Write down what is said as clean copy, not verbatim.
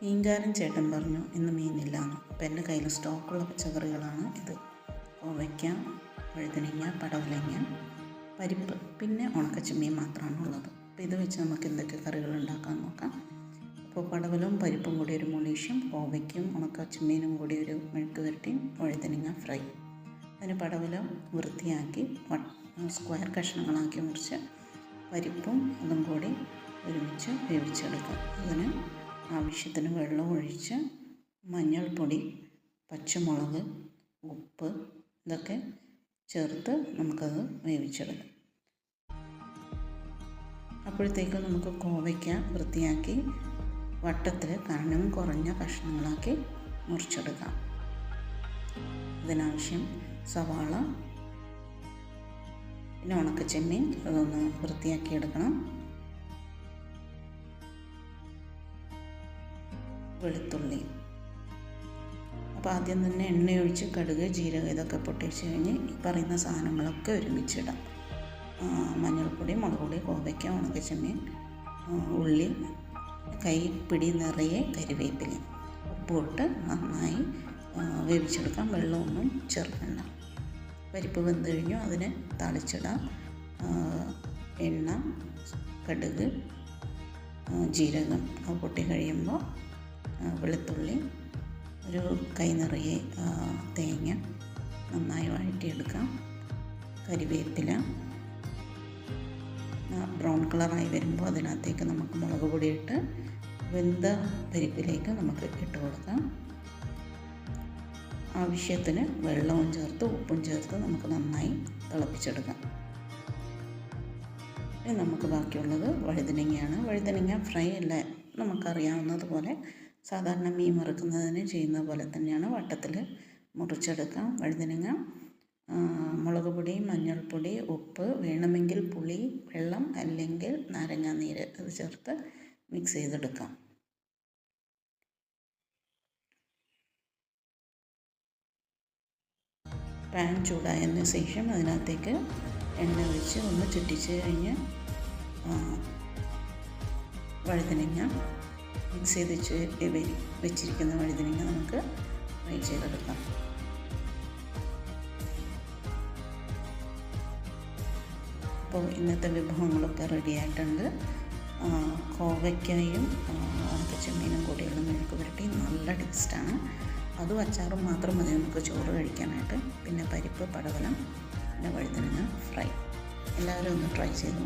മീൻകാരൻ ചേട്ടൻ പറഞ്ഞു ഇന്ന് മീനില്ലാന്ന്. അപ്പോൾ എൻ്റെ കയ്യിൽ സ്റ്റോക്കുള്ള പച്ചക്കറികളാണ് ഇത്: കോവയ്ക്ക, വഴുതനങ്ങ, പടവലങ്ങ, പരിപ്പ്, പിന്നെ ഉണക്കച്ചെമ്മീൻ മാത്രമാണുള്ളത്. അപ്പോൾ ഇത് വെച്ച് നമുക്ക് എന്തൊക്കെ കറികൾ ഉണ്ടാക്കാൻ നോക്കാം. അപ്പോൾ പടവലവും പരിപ്പും കൂടി ഒരു മുളീഷും, കോവയ്ക്കും ഉണക്കച്ചെമ്മീനും കൂടി ഒരു മെഴുക്ക് വരട്ടിയും, വഴുതനങ്ങ ഫ്രൈ. അതിന് പടവലം വൃത്തിയാക്കി സ്ക്വയർ കഷ്ണങ്ങളാക്കി മുറിച്ച് പരിപ്പും അതും കൂടി ഒരുമിച്ച് വേവിച്ചെടുക്കാം. അതിന് ആവശ്യത്തിന് വെള്ളം ഒഴിച്ച് മഞ്ഞൾപ്പൊടി, പച്ചമുളക്, ഉപ്പ് ഇതൊക്കെ ചേർത്ത് നമുക്കത് വേവിച്ചെടുക്കാം. അപ്പോഴത്തേക്കും നമുക്ക് കോവയ്ക്ക വൃത്തിയാക്കി വട്ടത്തിൽ കനം കുറഞ്ഞ കഷ്ണങ്ങളാക്കി മുറിച്ചെടുക്കാം. ഇതിനാവശ്യം സവാള, പിന്നെ ഉണക്കച്ചെമ്മീൻ അതൊന്ന് വൃത്തിയാക്കി എടുക്കണം, വെളുത്തുള്ളി. അപ്പോൾ ആദ്യം തന്നെ എണ്ണയൊഴിച്ച് കടുക്, ജീരകം ഇതൊക്കെ പൊട്ടിച്ച് കഴിഞ്ഞ് ഈ പറയുന്ന സാധനങ്ങളൊക്കെ ഒരുമിച്ചിടാം. മഞ്ഞൾപ്പൊടി, മുളക് പൊടി, കോവയ്ക്ക, ഉണക്കച്ചെമ്മീൻ, ഉള്ളി, കൈപ്പിടി നിറയെ കരിവേപ്പില, ഉപ്പിട്ട് നന്നായി വേവിച്ചെടുക്കാം. വെള്ളമൊന്നും ചേർക്കണ്ട. പരിപ്പ് വെന്ത് കഴിഞ്ഞു അതിനെ താളിച്ചിടാം. എണ്ണ, കടുക്, ജീരകം പൊട്ടി കഴിയുമ്പോൾ വെളുത്തുള്ളി, ഒരു കൈ നിറയെ തേങ്ങ നന്നായി വഴറ്റിയെടുക്കാം. കരിവേപ്പില ബ്രൗൺ കളറായി വരുമ്പോൾ അതിനകത്തേക്ക് നമുക്ക് മുളക് പൊടി ഇട്ട് വെന്ത പരിപ്പിലേക്ക് നമുക്ക് ഇട്ട് കൊടുക്കാം. ആവശ്യത്തിന് വെള്ളവും ചേർത്ത് ഉപ്പും ചേർത്ത് നമുക്ക് നന്നായി തിളപ്പിച്ചെടുക്കാം. ഇനി നമുക്ക് ബാക്കിയുള്ളത് വഴുതനങ്ങയാണ്. വഴുതനങ്ങ ഫ്രൈ അല്ല, നമുക്കറിയാവുന്നതുപോലെ സാധാരണ മീൻ വറുക്കുന്നതിന് ചെയ്യുന്ന പോലെ തന്നെയാണ് വട്ടത്തിൽ മുറിച്ചെടുക്കാം. വഴുതനങ്ങ മുളക് പൊടി, മഞ്ഞൾപ്പൊടി, ഉപ്പ്, വേണമെങ്കിൽ പുളി വെള്ളം അല്ലെങ്കിൽ നാരങ്ങാനീര് അത് ചേർത്ത് മിക്സ് ചെയ്തെടുക്കാം. പാൻ ചൂടായതിന് ശേഷം അതിനകത്തേക്ക് എണ്ണ ഒഴിച്ച് ഒന്ന് ചുറ്റിച്ച് കഴിഞ്ഞ് വഴുതനങ്ങ മിക്സ് ചെയ്ത് വെച്ചിരിക്കുന്ന വഴുതനങ്ങ നമുക്ക് ഫ്രൈ ചെയ്തെടുക്കാം. അപ്പോൾ ഇന്നത്തെ വിഭവങ്ങളൊക്കെ റെഡി ആയിട്ടുണ്ട്. കോവയ്ക്കയും ഉണക്കച്ചെമ്മീനും കൂടിയുള്ള മെഴുക്ക് പുരട്ടി നല്ല ടേസ്റ്റാണ്. അതും അച്ചാറും മാത്രം മതി നമുക്ക് ചോറ് കഴിക്കാനായിട്ട്. പിന്നെ പരിപ്പ്, പടവലം, പിന്നെ വഴുതനങ്ങ ഫ്രൈ. എല്ലാവരും ഒന്ന് ട്രൈ ചെയ്തു.